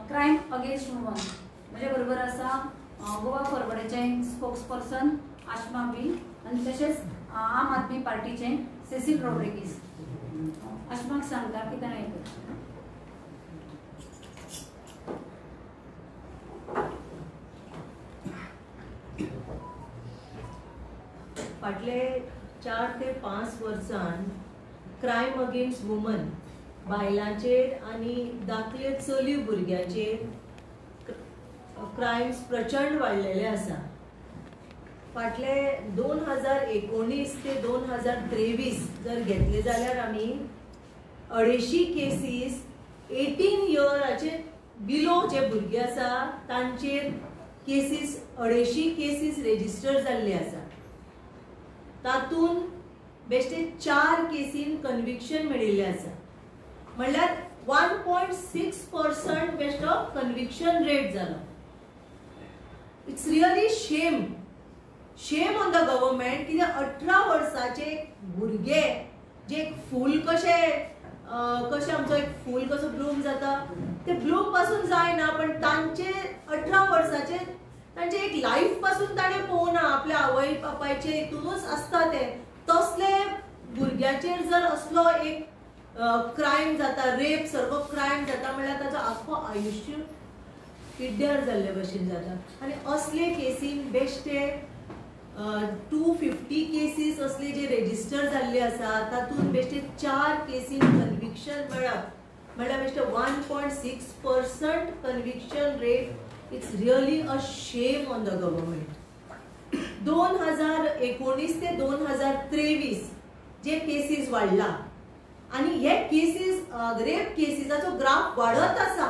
Crime against woman म्हणजे बरोबर आसा गोवा फॉरवर्डाचे स्पोक्सपर्सन आशमा बी आणि तसेच आम आदमी पार्टीचे सेसिल रॉड्रिगीस. आशमाक सांगता कितें आयकता. फाटले 4 ते 5 वर्षां क्रायम अगेन्स्ट वुमन बायलांचेर आनी दाखले चली भुरग्यांचेर क्रायम्स प्रचंड वाडलेले आसा. फाटले 2019 ते 2023 जर घेतले जाल्यार आमी 250 केसीस 18 इयराचे बिलो जे भुरगे आसा तांचेर केसीस 250 केसीस रेजिस्टर जाल्ले आसा. तातून बेश्टे 4 केसीन कन्विक्शन मेळिल्ले आसा. म्हणल्यार 1.6% बेश्टो कन्विक्शन रेट जालो. It's really shame on the government. कित्याक 18 वर्साचे भुरगे जे एक फूल कशें आमचो एक फूल कसो ब्लूम जाता ते ब्लूम पासून जायना, पण तांचे 18 वर्साचे तांचे एक लाईफ पासून ताणें पळोवना. आपल्या आवय बापायचे हितूनच आसता ते. तसले भुरग्याचेर जर असलो एक क्रायम जाता, रेप सारको क्रायम जाता म्हणल्यार ताचो आख्खो आयुश्य पिड्ड्यार जाल्ले भशेन जाता. आनी असले केसीन बेश्टे 250 केसीस असले जे रेजिस्टर जाल्ले आसा तातून बेश्टे 4 केसीन कन्विक्शन मेळप म्हणल्यार बेश्टे 1.6% conviction rate. It's really a shame on the government. 2019 ते 2023 जे केसीस वाडला आनी हे केसीस रेप केसीसाचो ग्राफ वाडत आसा.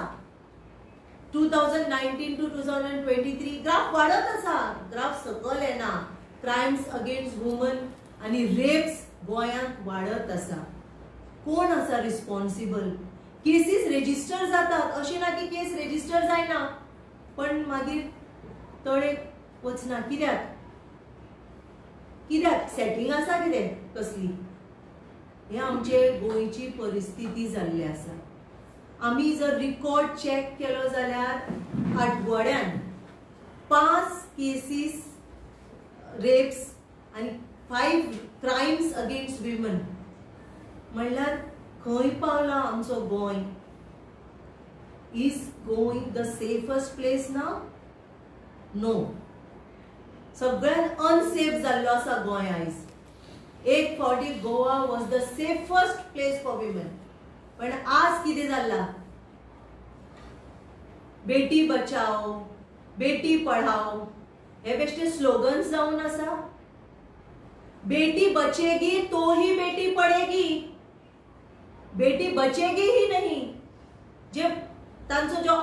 2019 टू 2023 ग्राफ वाडत आसा. ग्राफ सकयल येना. क्रायम्स अगेन्स्ट वुमन आनी रेप्स गोंयांत वाडत आसा. कोण आसा रिस्पॉन्सिबल. केसीस रेजिस्टर जातात अशें ना की केस रेजिस्टर जायना पण मागीर तळेक वचना. कित्याक सेटिंग आसा कितें कसली. हे आमचे गोंयची परिस्थिती जाल्ली आसा. आमी जर रिकॉर्ड चेक केलो जाल्यार आठवड्यान 5 केसीस रेप्स आनी 5 क्रायम्स अगेन्स्ट विमन. म्हणल्यार खंय पावला आमचो Goem. Is going the safest place now? No. सगळ्यात अनसेफ जाल्लो आसा गोंय आयज. एक फावटी Goa was the safest place for women. पण आज कितें जाल्ला. बेटी बचाओ बेटी पढाओ हे बेश्टे स्लोगन्स जावन आसा. बेटी बचेगी तो ही बेटी पढेगी. बेटी बचेगी ही नाही. जे तांचो जो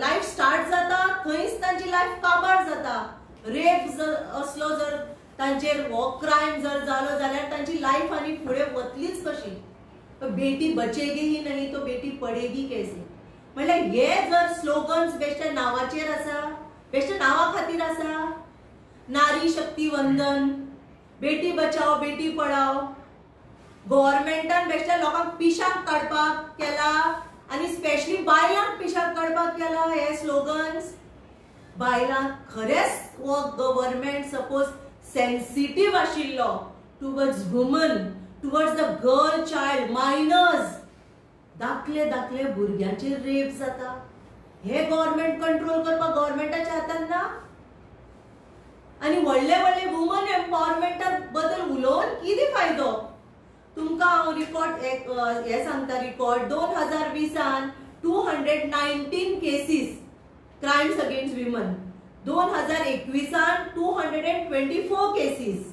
लाईफ स्टार्ट जाता थंयच तांची लाईफ काबार जाता. रेप असलो जर तांचेर हो क्रायम जर जालो जाल्यार तांची लाईफ आनी फुडें वतलीच कशी. बेटी बचेगी ही नाही तो बेटी पढेगी कैसे. म्हणल्यार हे जर स्लोगन्स बेश्टे नावाचेर आसा, बेश्टे नावा खातीर आसा. नारी शक्ती वंदन, बेटी बचाओ बेटी पढाओ. गव्हर्नमेंटान बेश्टे लोकांक पिशाक काडपाक केला आनी स्पेशली बायलांक पिशाक काडपाक केला हे स्लोगन्स. बायलांक खरेंच हो गव्हर्नमेंट सपोज सेन्सिटीव आशिल्लो towards woman, towards the girl child, minors, धाकले भुरग्यांचेर रेप जाता. हे गव्हर्नमेंट कंट्रोल करपाक गव्हर्नमेंटाच्या हातान ना. आनी व्हडले वुमन एम्पावरमेंटा बद्दल उलोवन कितें फायदो. तुमकां हांव रिकॉर्ड हे सांगता. Record 2020 219 cases crimes against women. 2021 224 cases.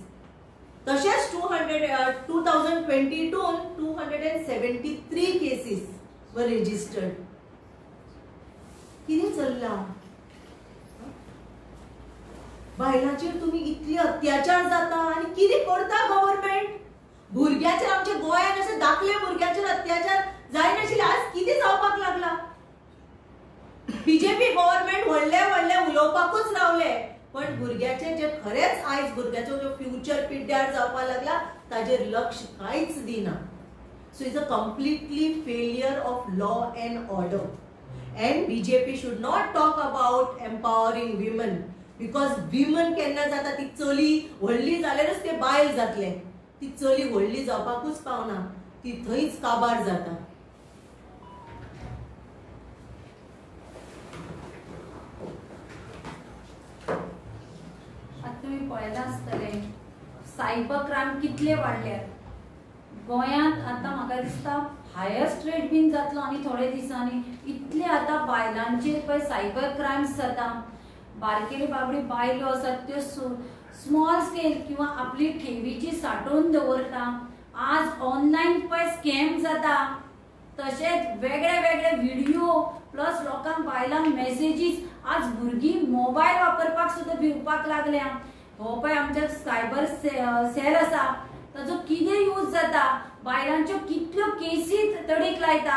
तशेंच 2022 273 केसीस वर रेजिस्टर्ड. कितें चल्ला. बायलांचेर तुमी इतले अत्याचार जाता आनी कितें करता गव्हर्नमेंट. भुरग्यांचेर आमच्या गोंयांत अशे धाकले भुरग्यांचेर अत्याचार जायनाशिल्ले आज कितें जावपाक लागला. बीजेपी गव्हर्नमेंट व्हडले उलोवपाकूच रावले पण भुरग्याचे जे खरेच आयज भुरग्याचो जो फ्युचर पिड्ड्यार जावपाक लागला ताजेर लक्ष कांयच दिना. So is a completely failure of law end order. And BJP should not talk about empowering women, because women केन्ना जाता ती चली व्हडली जाल्यारच ते बायल जातले. ती चली व्हडली जावपाकूच पावना, ती थंयच काबार जाता. तुम्ही पळयला आसतले सायबर क्रायम कितले वाडल्यात. गोंयांत आतां म्हाका दिसता हायेस्ट रेट बीन जातलो आनी थोडे दिसांनी. इतले आतां बायलांचेर पळय सायबर क्रायम्स जाता. बारकेली बाबडी बायलो आसात त्यो स्मॉल स्केल किंवा आपली ठेवीची साठोवन दवरता. आज ऑनलायन पळय स्कॅम जाता. तशेंच वेगळे वेगळे व्हिडिओ प्लस लोकांक बायलांक मेसेजीस. आज भुरगीं मोबायल वापरपाक सुद्दां भिवपाक लागल्या. हो पळय आमचे सायबर सेल आसा ताजो कितें यूज जाता. बायलांच्यो कितल्यो केसी तडीक लायता.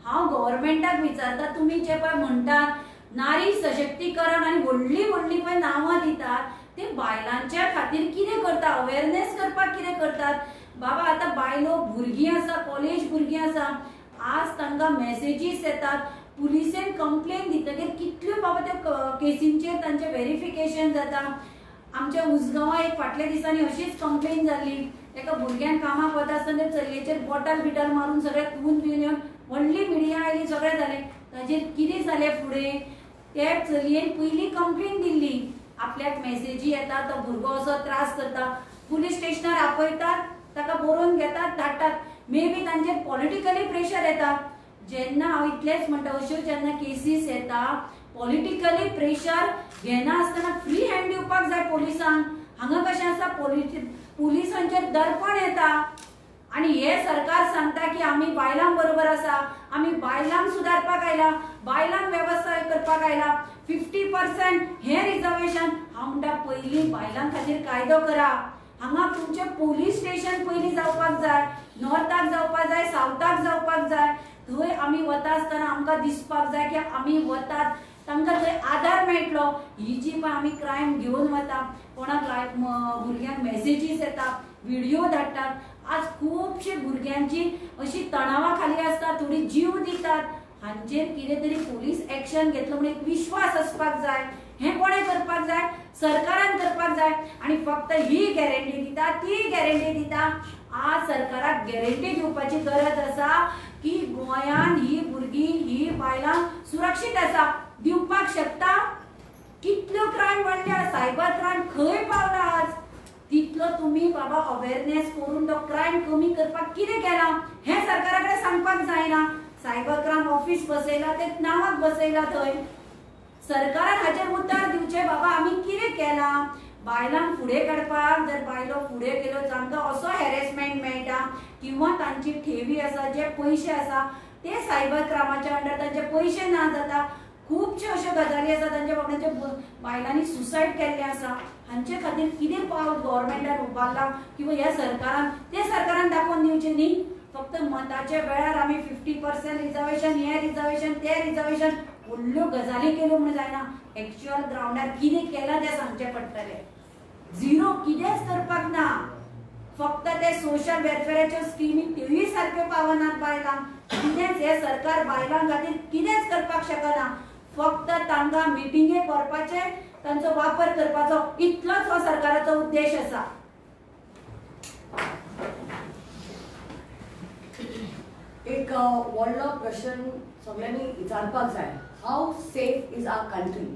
हांव गव्हर्नमेंटाक विचारता, तुमी जे पळय म्हणटात नारी सशक्तीकरण आनी व्हडली व्हडली पळय नांवां दितात, ते बायलांच्या खातीर कितें करता, अवेअरनेस करपाक कितें करतात. बाबा आतां बायलो भुरगीं आसा, कॉलेज भुरगीं आसा, आज तांकां मेसेजीस येतात. पुलिसेन कंप्लेन दितकीर कितल्यो बाबा त्या केसींचेर तांचें व्हेरिफिकेशन जाता. आमच्या उसगांवां एक फाटल्या दिसांनी अशीच कंप्लेन जाल्ली. एका भुरग्यान कामाक वता आसतना चलयेचेर बॉटल बिटल मारून सगळे धुवन बिवन येवन व्हडली मिडिया आयली, सगळें जालें. ताचेर कितें जालें फुडें, ते चलयेन पयलीं कंप्लेन दिल्ली. आपल्याक मेसेजी येता, तो भुरगो असो त्रास करता, पुलीस स्टेशनार आपयतात, ताका बरोवन घेतात, धाडटात. मे बी तांचेर पॉलिटिकली प्रेशर येता. जेन्ना हांव इतलेंच म्हणटा, अश्यो जेन्ना केसीस येता पॉलिटिकली प्रेशर घेना आसतना फ्री हँड दिवपाक जाय पोलिसांक. हांगा कशें आसा, पुलिसांचेर दर्पण येता आनी हे सरकार सांगता की आमी बायलां बरोबर आसा, आमी बायलांक सुदारपाक आयला, बायलांक वेवस्था करपाक आयला. 50% हे रिजर्वेशन. हांव म्हणटा पयलीं बायलां खातीर कायदो करा. हांगा तुमचे पोलीस स्टेशन पयलीं जावपाक जाय. नॉर्थाक जावपाक जाय, सावथाक जावपाक जाय. थंय आमी वता आसतना आमकां दिसपाक जाय की आमी वतात, तांकां थंय आदार मेळटलो. ही जी पळय आमी क्रायम घेवन वता, कोणाक भुरग्यांक मेसेजीस येता, व्हिडिओ धाडटात. आज खुबशे भुरग्यांची अशी तणावा खाली आसता, थोडी जीव दितात. हांचेर कितें तरी पुलीस एक्शन घेतलो म्हणून एक विश्वास आसपाक जाय. हें कोणें करपाक जाय, सरकारान करपाक जाय. आनी फक्त ही गॅरंटी दिता, ती गॅरंटी दिता. आज सरकाराक गॅरंटी दिवपाची गरज आसा की गोंयांत ही भुरगीं, ही बायलां सुरक्षीत आसा. दिवपाक शकता. कितल्यो क्रायम वाडल्या, सायबर क्रायम खंय पावला आज. तितलो तुम्ही बाबा अवेअरनेस करून तो क्रायम कमी करपाक कितें केलां हें सरकारा कडेन सांगपाक जायना. सायबर क्रायम ऑफिस बसयला, ते नांवाक बसयला. थंय सरकारान हाचेर उतर दिवचें, बाबा आमी कितें केलां. बायलांक फुडें काडपाक, जर बायलो फुडें गेलो तांकां असो हॅरेसमेंट मेळटा किंवा तांची ठेवी आसा, जे पयशे आसा ते सायबर क्रायमाच्या अंडर तांचे पयशे ना जाता. खूबश्यो अश्यो गजाली आसा तांच्या बाबड्यांच्या बायलांनी सुसायड केल्ले आसा. हांचे खातीर कितें पावल गव्हर्नमेंटान उबारला किंवा ह्या सरकारान, ते सरकारान दाखोवन दिवचें न्ही. फक्त मताच्या वेळार आमी 50% रिजर्वेशन, हे रिजर्वेशन, ते रिजर्वेशन, व्हडल्यो गजाली केल्यो म्हणून जायना. एक्च्युअल ग्राउंडार कितें केलां तें सांगचें पडटलें. झिरो कितेंच करपाक ना. फक्त ते सोशल वेलफेअराच्यो स्किमी त्योय सारक्यो पावनात बायलांक. कितेंच हे सरकार बायलां खातीर कितेंच करपाक शकना. फक्त तांकां मिटिंगे करपाचे, तांचो वापर करपाचो, इतलोच हो सरकाराचो उद्देश आसा. एक व्हडलो प्रश्न सगळ्यांनी विचारपाक जाय, how safe is our country.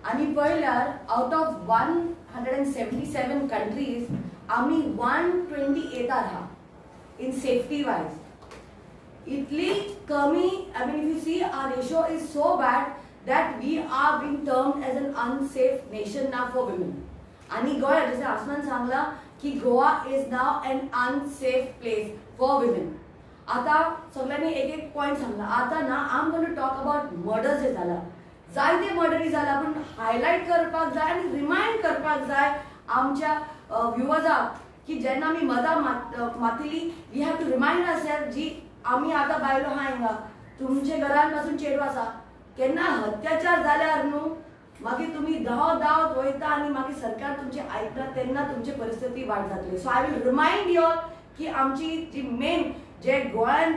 आमी पळयल्यार आउट ऑफ 177 कंट्रीज आमी 128 आहा इन सेफ्टी वायज. इतली कमी, I mean, if you see, our ratio is so bad that we are being termed as an unsafe nation now for women. आणि गोवा, जसे आसमान सांगला की Goa is now an unsafe place for women. आता सगळ्यांनी एक एक पॉइंट सांगला. आता ना am going to talk about murder जे जाला, जायते मर्डरी जाला, पण हायलाइट करपाक जाय आणि रिमाइंड करपाक जाय आमच्या व्ह्युअर्साक की जेन्ना आमी मदां मातिली, we have to remind ourselves जी आमी आता बायलो हा हिंगा, तुमचे घरान पासून चेडूं आसा, केन्ना अत्याचार जाल्यार न्हू मागीर तुमी धांवत वयता आनी मागीर सरकार तुमचे आयकना, तेन्ना तुमची परिस्थिती वायट जातली. So I will remind you all की आमची जी मेन जे गोंयान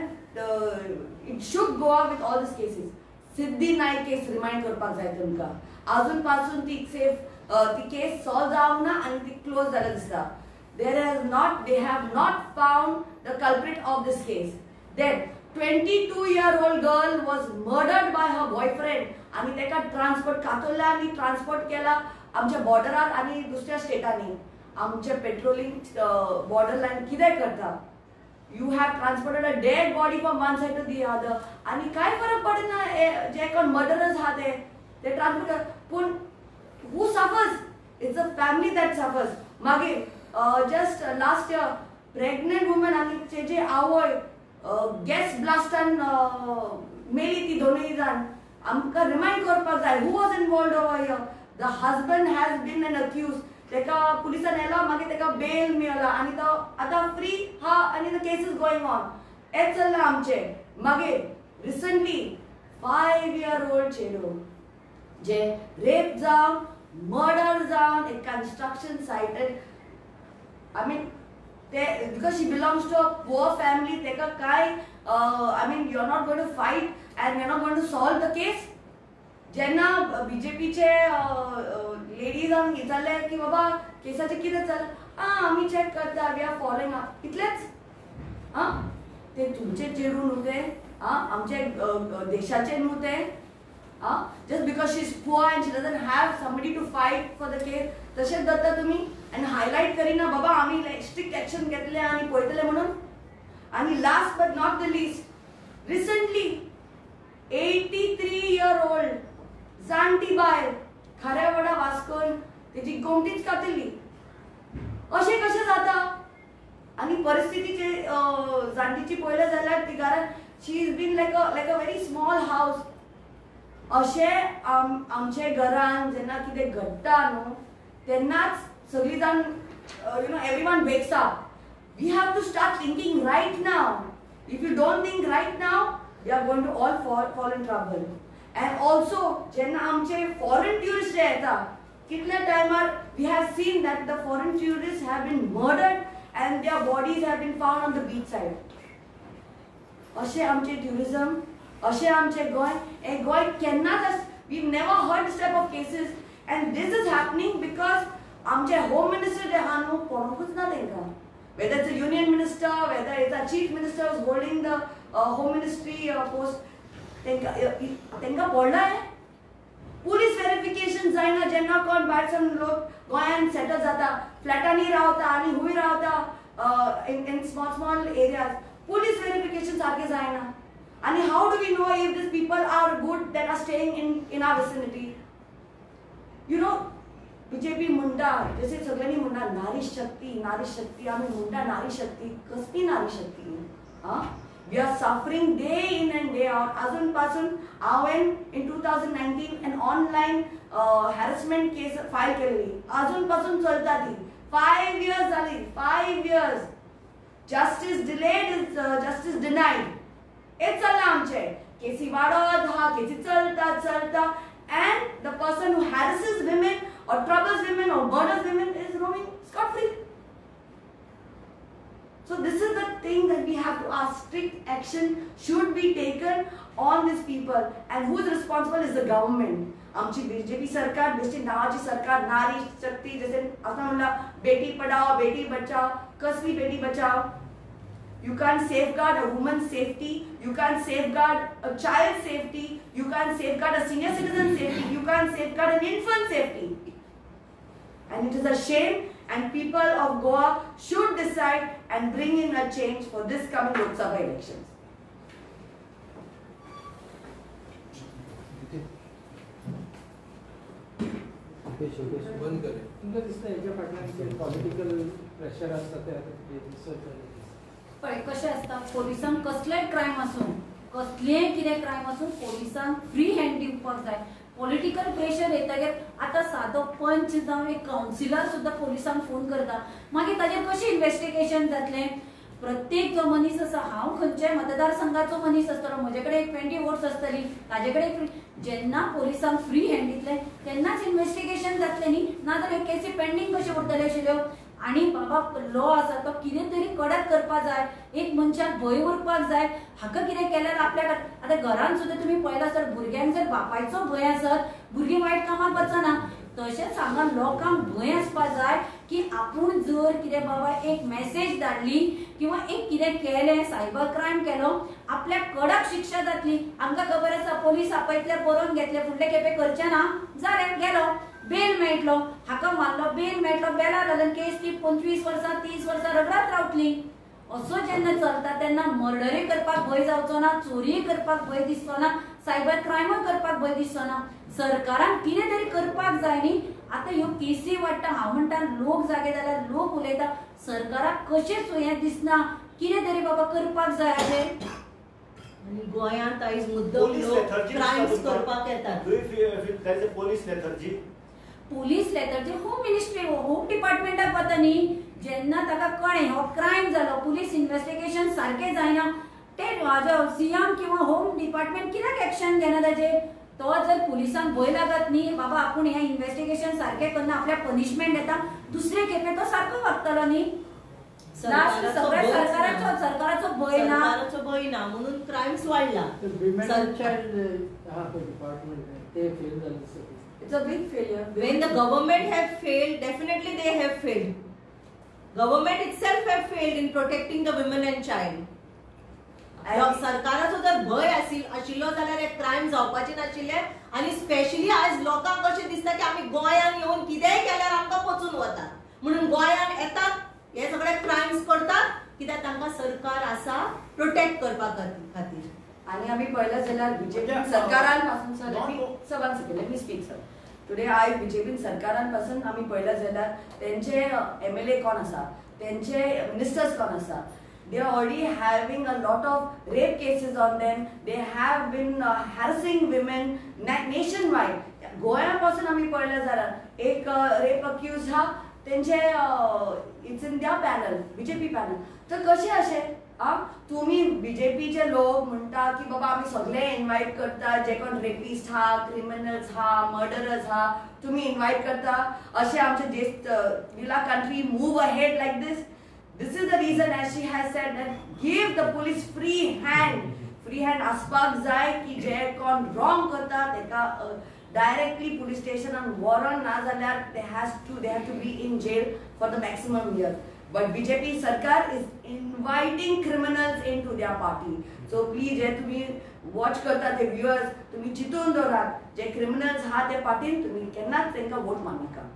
it should go up with all this cases. Siddhi Naik case remind करपाक जाय तुमकां. अजून पासून ती केस सॉल्व जावंक ना आनी ती क्लोज जाल्या दिसता. They have not found the culprit of this case. Then 22-year-old girl was murdered by her boyfriend आणि तेका ट्रान्सपोर्ट कातोरल्या आणि ट्रान्सपोर्ट केला आमच्या बॉर्डरार आणि दुसऱ्या स्टेटांनी. आमचे पेट्रोलिंग बॉर्डर लाइन कितें करता. You have transported a dead body from one side to the other. आणि काय फरक पडना जे कोण मर्डरर्स हा ते ट्रान्सपोर्ट. पण who suffers? It's a family that suffers. मागीर just last year pregnant woman आणि जे आवय गॅस ब्लास्टान मेली ती दोनूय जाण. आमकां रिमाइंड करपाक जाय who was involved over here. The husband has been an accused. तेका पुलिसान येला मागीर तेका बेल मेळला आणि तो आतां फ्री हा आणि the case is going on. हेच चल्लां आमचें. मागीर रिसंटली 5-year-old चेडूं जे रेप जावन मर्डर जावन एक कन्स्ट्रक्शन साइटेड. I mean because she belongs to a poor family teka kai I mean you're not going to fight and you're not going to solve the case. जेन्ना BJP चे ladies आमी विचारले की बाबा केसाचे कितें चल्ला. आमी चेक करता वी आर फॉलोइंग अप. इतलेच ते तुमचे चेडूं न्हू ते आमचे देशाचे न्हू ते. Just because she is poor and she doesn't have somebody to fight for the case तशेंच जाता तुमी आणि हायलाइट करिना बाबा आमी स्ट्रिक्ट एक्शन घेतले आणि पळयतले म्हणून. आणि last but not the least recently 83-year-old जाणटी बायल खऱ्या वडा वास्कोन तेजी गोमतीच कातिल्ली. अशें कशें जाता. आणि परिस्थितीचे जाणटीची पळयलें जाल्यार ती घरान she is been like a very small house. अशें आमचे घरान जेन्ना कितें घडटा न्हू तेन्नाच सगळीं जाण everyone wakes up. We have to start thinking right now. If you don't think right now, you are going to all fall in trouble. And also, जेन्ना आमचे foreign tourists येता कितल्या टायमार we have seen that the foreign tourists have been murdered and their bodies have been found on the beach side. अशें आमचे tourism, अशें आमचे गोय. हे गोय केन्नाच we've never heard this type of cases and this is happening because आमचे home minister जे हा न्हू पळोवंकूच ना तेंकां. Whether it's a union minister, whether it's a chief minister who's holding the home ministry post, तेंकां पडला. पुलीस व्हेरिफिकेशन जायना जेन्ना कोण भायरसून लोक गोंयान सेटल जाता फ्लॅटांनी रावता आणि हुंय रावता in small areas. Police verification सारकें जायना. आणि how do we know if this people are good that are staying in our vicinity. You know BJP म्हणटा जसे सगळ्यांनी म्हणटा नारी शक्ती आम्ही म्हणटा नारी शक्ती. कसली नारी शक्ती. We are suffering day in and day out. अजून पासून हांवें in 2019 an online harassment case file केलेली. अजून पासून चलता ती. 5 years झाली. 5 years. Justice delayed is justice denied. हेच चल्लां आमचे. केसी वाडत हा केसी चलता and the person who harasses women or troubles women or murders women is roaming scot-free. So this is the thing that we have to ask. Strict action should be taken on these people and who is responsible is the government. आमची BJP सरकार बेश्टी नावाची सरकार नारी शक्ती जसे असं म्हणला बेटी पढाओ बेटी बचाओ. कसली Beti Bachao. You can't safeguard a woman's safety. You can't safeguard a child's safety. You can't safeguard a senior citizen's safety. You can't safeguard an infant's safety. And it is a shame. And people of Goa should decide and bring in a change for this coming Lok Sabha elections. बंद करे. तुमचं दिसतं याच्या पाठीमागे political pressure असतं ते पळय कशें आसता. पोलिसांक कसलेय क्रायम आसूं कसलेंय कितें क्रायम आसूं पोलिसांक फ्री हँड दिवपाक जाय. पॉलिटिकल प्रेशर येतगीर आतां सादो पंच जावं एक कावन्सिलर सुद्दां पोलिसांक फोन करता मागीर ताजेर कशें इन्व्हेस्टिगेशन जातलें. प्रत्येक जो मनीस आसा हांव खंयच्याय मतदारसंघाचो मनीस आसतलो म्हजे कडेन 20 वोट्स आसतली ताजे कडेन जेन्ना पोलिसांक फ्री हँड दितले तेन्नाच इन्व्हेस्टिगेशन जातलें न्ही. नाजाल्यार केसी पेंडींग कशें उरतले आशिल्ल्यो. आणि बाबा लॉ आसा तो कितें तरी कडक करपा जाय, एक मनशाक भंय उरपाक जाय. हाका कितें केल्यार आपल्याक आतां घरान सुद्दां तुमी पळयला सर भुरग्यांक जर बापायचो भंय आसत भुरगीं वायट कामाक वचना. तशेंच हांगा लोकांक भंय आसपा जाय की आपूण जर कितें बाबा एक मेसेज धाडली किंवा एक कितें केलें सायबर क्रायम केलो आपल्याक कडक शिक्षा जातली. आमकां खबर आसा पोलीस आपयतले बरोवन घेतले फुडले खेपे करचे ना जालें गेलो बेल मेळटलो. हाका मारलो बेल मेळटलो बेला लागून केस ती 25 वर्सां 30 वर्सां रगडात रावतली. असो जेन्ना चलता तेन्ना मर्डरूय करपाक भंय जावचो ना, चोरीय करपाक भंय दिसचो ना, सायबर क्रायमूय करपाक भंय दिसचो ना. सरकारान कितें तरी करपाक जाय न्ही. आतां ह्यो केसी वाडटा हांव म्हणटा लोक जागे जाल्यार लोक उलयता सरकाराक कशेंच हें दिसना कितें तरी बाबा करपाक जाय हाचेर. आणि गोंयांत आयज मुद्दम लोक क्रायम्स करपाक येतात. Police lethargy home ministry home डिपार्टमेंटाक वता न्ही. जेन्ना ताका कळ्ळें हो क्रायम जालो पुलीस इन्व्हेस्टिगेशन सारकें जायना ते सीएम किंवा होम डिपार्टमेंट कित्याक एक्शन घेना ताजेर. तो जर पुलिसांक भंय लागत न्ही बाबा आपूण हें इन्व्हेस्टिगेशन सारकें करना आपल्याक पनिशमेंट येता दुसरे खेपे तो सारको वागतलो न्ही. सरकाराचो भंय ना, सरकाराचो भंय ना म्हणून क्रायम्स वाडला. विमेन अँड चाइल्ड डिपार्टमेंट ते फेल झालं sir. It's a big failure. When the government have failed, definitely they have failed. Government itself have failed in protecting the women and child. सरकाराचो जर भंय आशिल्लो जाल्यार एक क्रायम जावपाचे नाशिल्ले. आणि स्पेशली आज लोकांक कशें दिसता की आमी गोंयांत येवन कितेंय केल्यार आमकां पचून वता म्हणून गोंयांत येतात हे सगळे क्रायम्स करतात कित्याक तांकां सरकार आसा प्रोटेक्ट करपा खातीर. आणि आम्ही पळयलें जाल्यार बीजेपी सरकारांपासून let me speak sir. Today I BJP सरकारांपासून आम्ही पळयलें जाल्यार तेंचे MLA कोण आसा तेंचे मिनिस्टर्स कोण आसा they are already having a lot of rape cases on them. They have been harassing women nationwide. गोंयापासून आम्ही पळयलें जाल्यार एक रेप अक्यूज हा तेंचे इट्स इन द्या पॅनल बीजेपी पॅनल. तर कशें अशें तुम्ही बीजेपीचे लोक म्हणटा की बाबा आम्ही सगळे इन्व्हाइट करता जे कोण रेपिस्ट हा क्रिमिनल्स हा मर्डरर्स हा तुम्ही इन्व्हाइट करता अशें आमचे देश will our country move ahead like this. This is the reason as she has said that give the police free hand aspak jay ki je kon wrong karta teka directly police station and warrant na zalyar they have to be in jail for the maximum year. But BJP sarkar is inviting criminals into their party. So please je tumi watch karta the viewers tumi chitun dorat je criminals ha te party tumi kenna tenka vote manaka.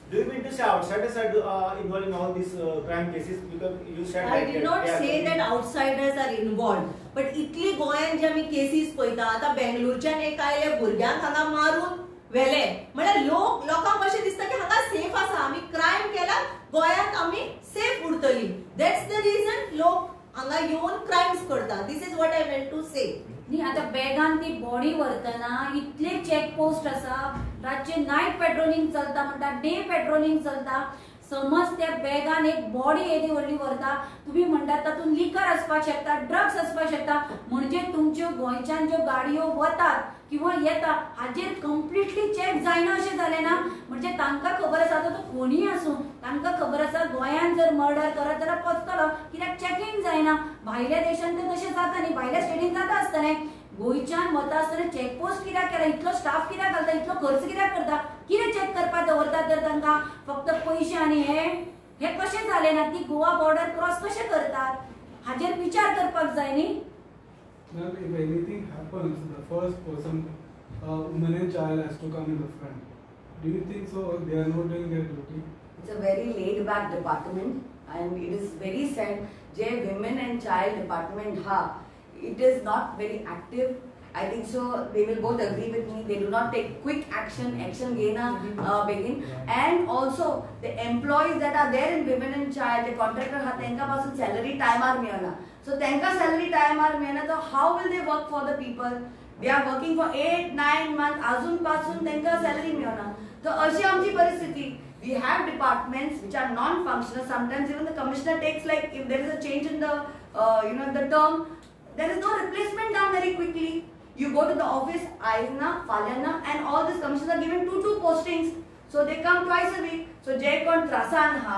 Do you mean to say outsiders are involved in all these crime cases? Because you said I did not say that outsiders are involved. But इतली गोंयांत जे आमी cases पळयता आतां बेंगलोरच्यान एक आयले भुरग्यांक हांगा मारून व्हेले म्हळ्यार लोकांक अशें दिसता की हांगा सेफ आसा आमी क्रायम केला गोंयांत आमी सेफ उरतली. दॅट्स द रिजन लोक हांगा येवन क्रायम्स करता. This is what I meant to say. न्ही आतां बॅगान ती बॉडी व्हरतना इतले चेक पोस्ट आसा रातचे नायट पेट्रोलिंग चलता म्हणटा डे पेट्रोलिंग चलता. समज त्या बॅगान एक बॉडी येदी व्हडली व्हरता तुम्ही म्हणटात तातूंत लिकर आसपाक शकता ड्रग्स आसपाक शकता म्हणजे तुमच्यो गोंयच्यान ज्यो गाडयो वतात किंवा येता हाजेर कंप्लिटली चेक जायना अशें जालें ना. म्हणजे तांकां खबर आसा तो कोणीय आसूं तांकां खबर आसा गोंयांत जर मर्डर करत जाल्यार पचतलो कित्याक चॅकींग जायना. भायल्या देशांत तें तशें जाता न्ही भायल्या स्टेटीन जाता आसतलें. गोंयच्यान वता आसतना चेकपोस्ट कित्याक केला इतलो स्टाफ कित्याक घालता इतलो खर्च कित्याक करता कितें चेक करपाक दवरतात तर तांकां फक्त पयशे आनी हे कशें जालें ना ती गोवा बॉर्डर क्रॉस कशें करतात हाजेर विचार करपाक जाय न्ही. Ma'am, if anything happens, the first person, woman and child has to come in the front. Do you think so? They are not doing their duty. It's a very laid back department and it is very sad. Je women and child department ha, it is not very active. I think so. They will both agree with me. They do not take quick action. Action gaina begin. And also the employees that are there in women and child, the contractor ha tenka pasun salary time ar miyana. So tenka salary time ar miyana. So how will they work for the people? They are working for 8-9 months. Azun pasun tenka salary miyana. So ashi amchi paristhiti. We have departments which are non-functional. Sometimes even the commissioner takes like if there is a change in the the term, there is no replacement done very quickly. You go to the office, Aizna, Falyana, and all these commissioners are given 2 postings. So they come twice a week. So Jay kon Trasan ha,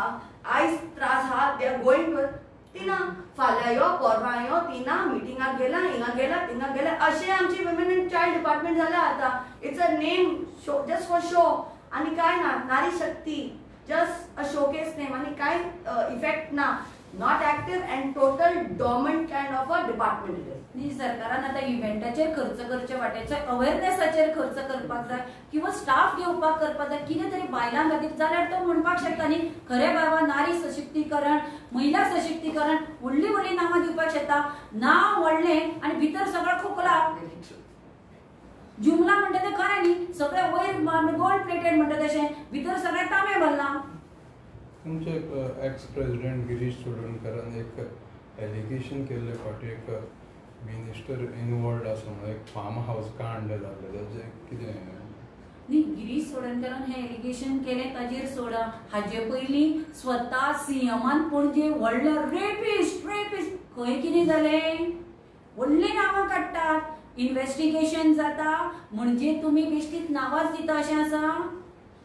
आयज त्रास हा they are going to तिना फाल्यां यो परवां यो तिना मिटिंगाक गेला हिंगा गेला थिंगा गेला अशें आमची वुमेन एंड चाइल्ड डिपार्टमेंट जाला आतां. It's a name show just for show आणि काय ना नारी शक्ती जस्ट अ शोकेस नेम आणि काय इफेक्ट ना. Not active and total dormant kind of a department it is. न्ही सरकारान आतां इव्हेंटाचेर खर्च करचे वाट्याचे अवेअरनेसाचेर खर्च करपाक जाय किंवा स्टाफ घेवपाक करपाक जाय कितें तरी बायलां खातीर. जाल्यार तो म्हणपाक शकता न्ही खरे बाबा नारी सशक्तीकरण महिला सशक्तीकरण व्हडली व्हडली नांवां दिवपाक शकता. नांव व्हडलें आनी भितर सगळो खोकला. जुमला म्हणटा तें खरें न्ही सगळें वयर गोल्ड प्लेटेड म्हणटा तशें भितर सगळें तांबें भरलां. तुमचे एक्स प्रेसिडेंट गिरीश चोडणकरान एक एलिगेशन केल्ले फाटी एक मिनिस्टर इनवॉल्ड आसा म्हणून एक फार्म हाऊस कांड जाल्लें ताचें कितें न्ही गिरीश चोडणकरान हें एलिगेशन केलें ताजेर सोडा. हाजे पयलीं स्वता सीएमान पणजे व्हडलो रेपिस्ट खंय कितें जालें व्हडलीं नांवां काडटात. इन्व्हेस्टिगेशन जाता म्हणजे तुमी बेश्टीत नांवांच दिता अशें आसा.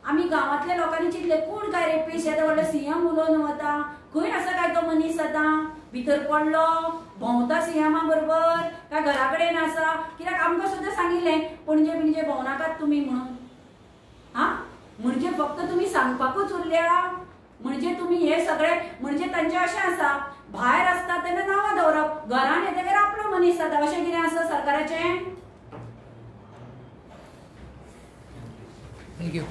आमी गांवांतल्या लोकांनी चिंतले कोण काय रेपिस्ट येता व्हडलो सीएम उलोवन वता. खंय आसा काय तो मनीस आतां भितर पडलो भोंवता सीएमा बरोबर काय घरा कडेन आसा. कित्याक आमकां सुद्दां सांगिल्लें पणजे बिणजे भोंवनाकात तुमी म्हणून. हा म्हणजे फक्त तुम्ही सांगपाकूच उरल्या. म्हणजे तुम्ही हे सगळे म्हणजे तांचे अशें आसा भायर आसता तेन्ना नांवां दवरप घरान येतकीर आपलो मनीस जाता अशें कितें आसा सरकाराचें. थँक्यू.